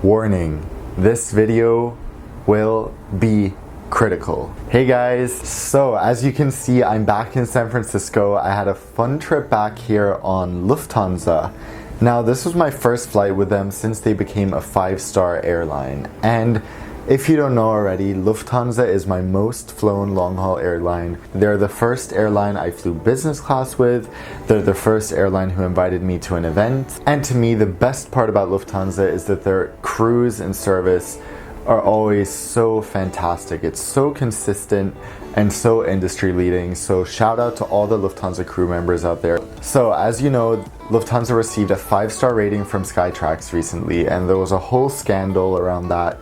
Warning, this video will be critical. Hey guys, so as you can see, I'm back in San Francisco. I had a fun trip back here on Lufthansa. Now, this was my first flight with them since they became a 5-star airline. And if you don't know already, Lufthansa is my most flown long-haul airline. They're the first airline I flew business class with. They're the first airline who invited me to an event. And to me, the best part about Lufthansa is that their crews and service are always so fantastic. It's so consistent and so industry leading. So shout out to all the Lufthansa crew members out there. So as you know, Lufthansa received a 5-star rating from SkyTrax recently, and there was a whole scandal around that.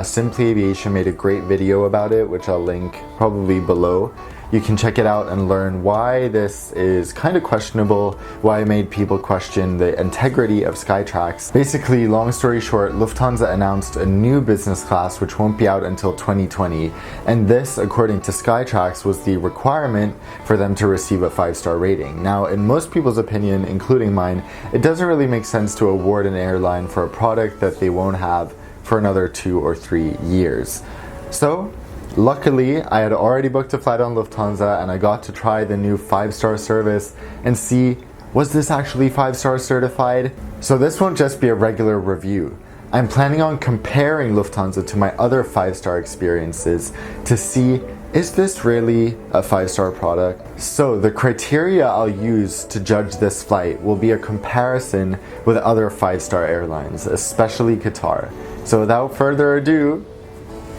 Simply Aviation made a great video about it, which I'll link probably below. You can check it out and learn why this is kind of questionable, why it made people question the integrity of SkyTrax. Basically, long story short, Lufthansa announced a new business class which won't be out until 2020, and this, according to SkyTrax, was the requirement for them to receive a 5-star rating. Now, in most people's opinion, including mine, it doesn't really make sense to award an airline for a product that they won't have for another 2 or 3 years. So, luckily, I had already booked a flight on Lufthansa and I got to try the new 5-star service and see, was this actually 5-star certified? So this won't just be a regular review. I'm planning on comparing Lufthansa to my other 5-star experiences to see, is this really a 5-star product? So the criteria I'll use to judge this flight will be a comparison with other 5-star airlines, especially Qatar. So without further ado,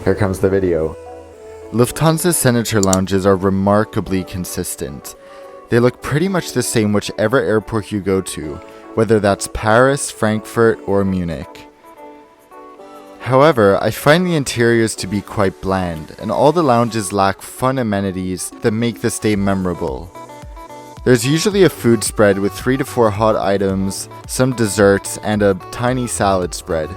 here comes the video. Lufthansa Senator lounges are remarkably consistent. They look pretty much the same whichever airport you go to, whether that's Paris, Frankfurt, or Munich. However, I find the interiors to be quite bland, and all the lounges lack fun amenities that make the stay memorable. There's usually a food spread with 3 to 4 hot items, some desserts, and a tiny salad spread.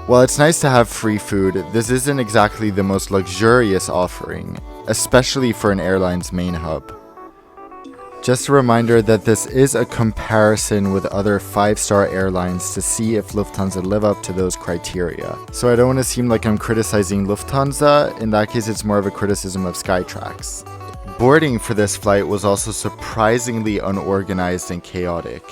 While it's nice to have free food, this isn't exactly the most luxurious offering, especially for an airline's main hub. Just a reminder that this is a comparison with other 5-star airlines to see if Lufthansa live up to those criteria. So I don't want to seem like I'm criticizing Lufthansa. In that case, it's more of a criticism of SkyTrax. Boarding for this flight was also surprisingly unorganized and chaotic.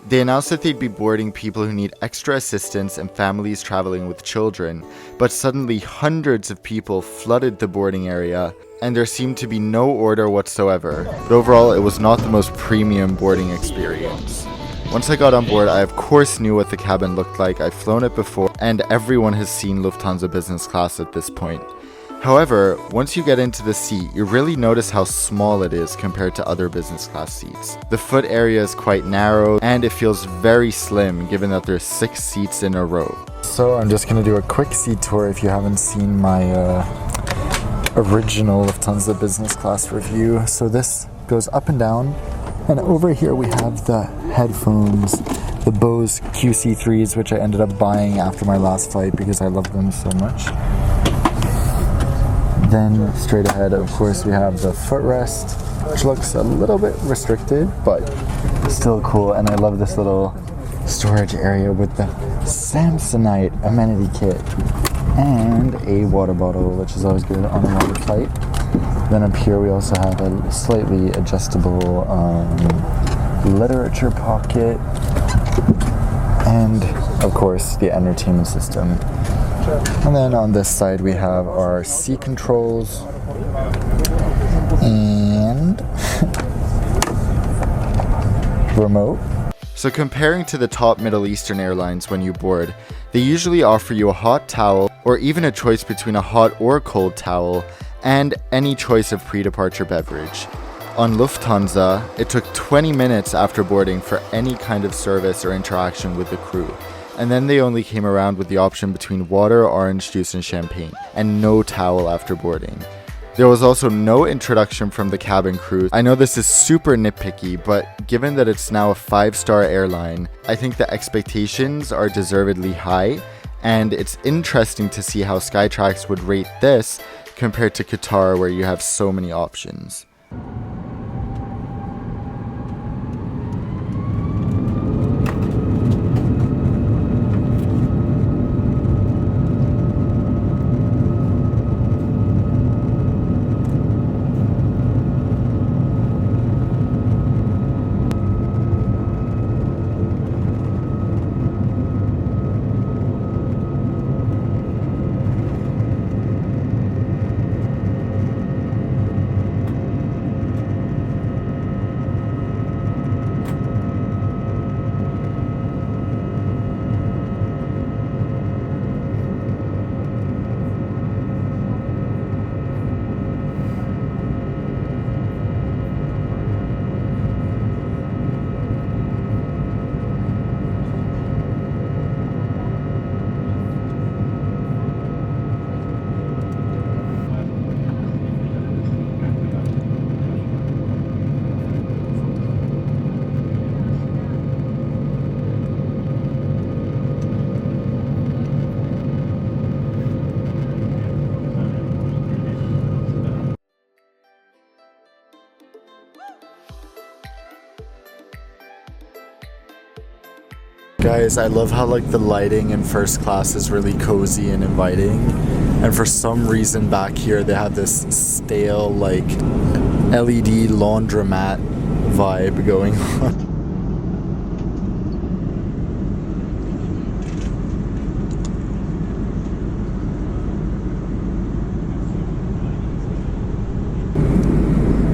They announced that they'd be boarding people who need extra assistance and families traveling with children, but suddenly hundreds of people flooded the boarding area, and there seemed to be no order whatsoever. But overall, it was not the most premium boarding experience. Once I got on board, I of course knew what the cabin looked like. I've flown it before, and everyone has seen Lufthansa business class at this point. However, once you get into the seat, you really notice how small it is compared to other business class seats. The foot area is quite narrow, and it feels very slim given that there's 6 seats in a row. So I'm just going to do a quick seat tour if you haven't seen my original Lufthansa business class review. So this goes up and down, and over here we have the headphones, the Bose QC3s, which I ended up buying after my last flight because I love them so much. Then straight ahead, of course, we have the footrest, which looks a little bit restricted, but still cool. And I love this little storage area with the Samsonite Amenity Kit and a water bottle, which is always good on a water flight. Then up here, we also have a slightly adjustable literature pocket, and of course, the entertainment system. And then on this side we have our seat controls and remote. So comparing to the top Middle Eastern airlines when you board, they usually offer you a hot towel or even a choice between a hot or cold towel and any choice of pre-departure beverage. On Lufthansa, it took 20 minutes after boarding for any kind of service or interaction with the crew. And then they only came around with the option between water, orange juice, and champagne, and no towel after boarding. There was also no introduction from the cabin crew. I know this is super nitpicky, but given that it's now a 5-star airline, I think the expectations are deservedly high, and it's interesting to see how SkyTrax would rate this compared to Qatar, where you have so many options. Guys, I love how like the lighting in first class is really cozy and inviting. And for some reason back here they have this stale like LED laundromat vibe going on.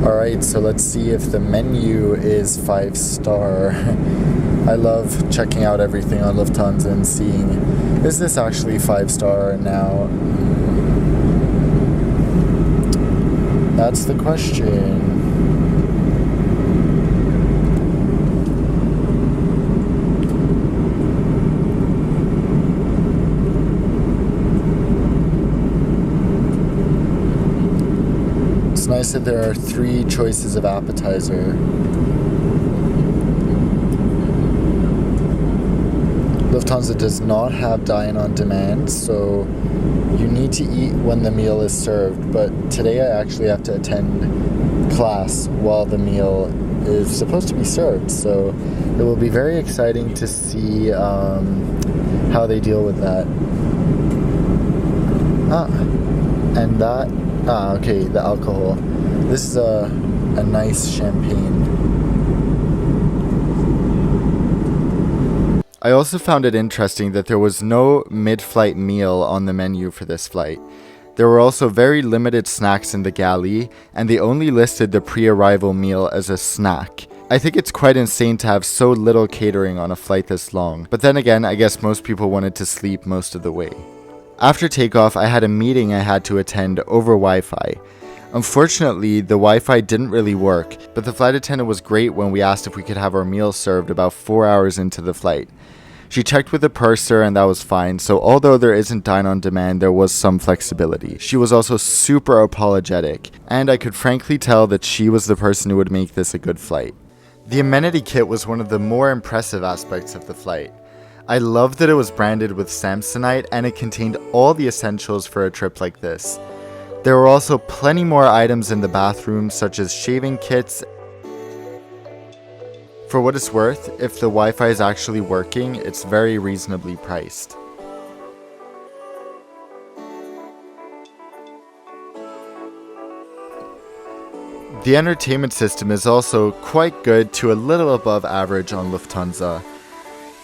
Alright, so let's see if the menu is 5-star. I love checking out everything on Lufthansa and seeing, is this actually 5-star now? That's the question. It's nice that there are 3 choices of appetizer. Lufthansa does not have dine on demand, so you need to eat when the meal is served. But today I actually have to attend class while the meal is supposed to be served, so it will be very exciting to see how they deal with that. Okay, the alcohol. This is a nice champagne. I also found it interesting that there was no mid-flight meal on the menu for this flight. There were also very limited snacks in the galley, and they only listed the pre-arrival meal as a snack. I think it's quite insane to have so little catering on a flight this long, but then again, I guess most people wanted to sleep most of the way. After takeoff, I had a meeting I had to attend over Wi-Fi. Unfortunately, the Wi-Fi didn't really work, but the flight attendant was great when we asked if we could have our meals served about 4 hours into the flight. She checked with the purser and that was fine, so although there isn't dine on demand, there was some flexibility. She was also super apologetic, and I could frankly tell that she was the person who would make this a good flight. The amenity kit was one of the more impressive aspects of the flight. I loved that it was branded with Samsonite and it contained all the essentials for a trip like this. There were also plenty more items in the bathroom, such as shaving kits. For what it's worth, if the Wi-Fi is actually working, it's very reasonably priced. The entertainment system is also quite good to a little above average on Lufthansa.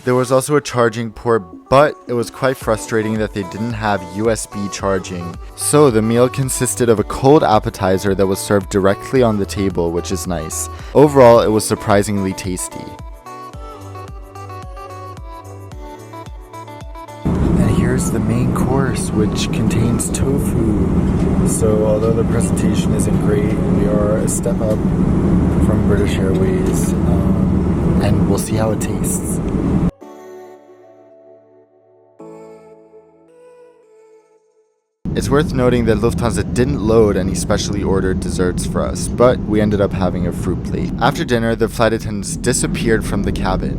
There was also a charging port, but it was quite frustrating that they didn't have USB charging. So the meal consisted of a cold appetizer that was served directly on the table, which is nice. Overall, it was surprisingly tasty. And here's the main course, which contains tofu. So although the presentation isn't great, we are a step up from British Airways, and we'll see how it tastes. It's worth noting that Lufthansa didn't load any specially ordered desserts for us, but we ended up having a fruit plate. After dinner, the flight attendants disappeared from the cabin,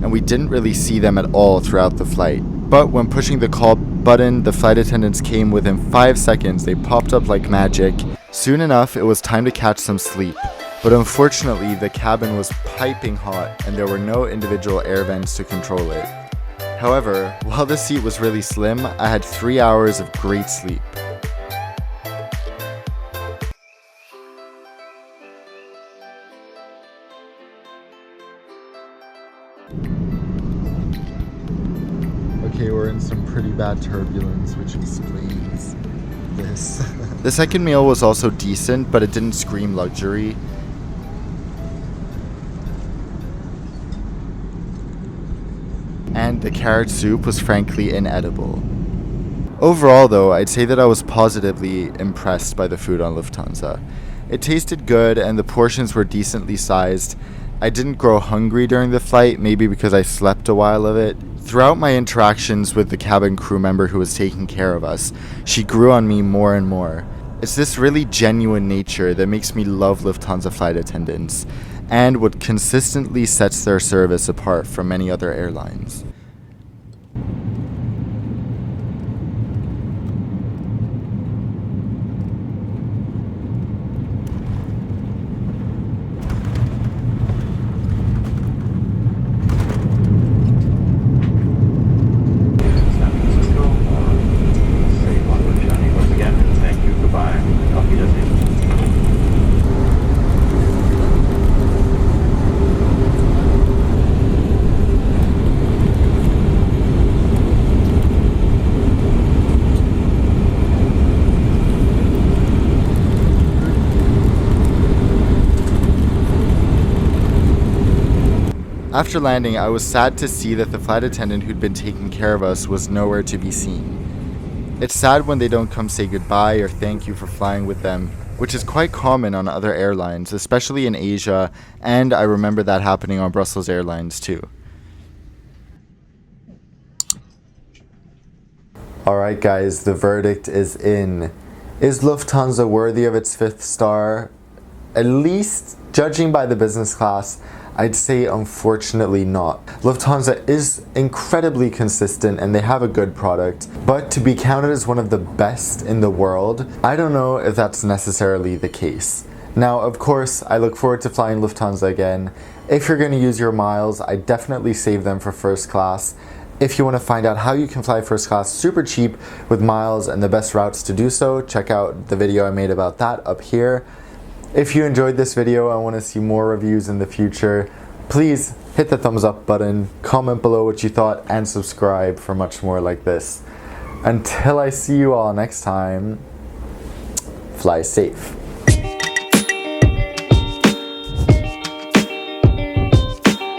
and we didn't really see them at all throughout the flight. But when pushing the call button, the flight attendants came within 5 seconds. They popped up like magic. Soon enough, it was time to catch some sleep. But unfortunately, the cabin was piping hot, and there were no individual air vents to control it. However, while the seat was really slim, I had 3 hours of great sleep. Okay, we're in some pretty bad turbulence, which explains this. The second meal was also decent, but it didn't scream luxury. And the carrot soup was frankly inedible. Overall though, I'd say that I was positively impressed by the food on Lufthansa. It tasted good and the portions were decently sized. I didn't grow hungry during the flight, maybe because I slept a while of it. Throughout my interactions with the cabin crew member who was taking care of us, she grew on me more and more. It's this really genuine nature that makes me love Lufthansa flight attendants, and what consistently sets their service apart from many other airlines. After landing, I was sad to see that the flight attendant who'd been taking care of us was nowhere to be seen. It's sad when they don't come say goodbye or thank you for flying with them, which is quite common on other airlines, especially in Asia, and I remember that happening on Brussels Airlines too. Alright guys, the verdict is in. Is Lufthansa worthy of its 5th star? At least, judging by the business class, I'd say unfortunately not. Lufthansa is incredibly consistent and they have a good product, but to be counted as one of the best in the world, I don't know if that's necessarily the case. Now, of course, I look forward to flying Lufthansa again. If you're going to use your miles, I definitely save them for first class. If you want to find out how you can fly first class super cheap with miles and the best routes to do so, check out the video I made about that up here. If you enjoyed this video and want to see more reviews in the future, please hit the thumbs up button, comment below what you thought, and subscribe for much more like this. Until I see you all next time, fly safe.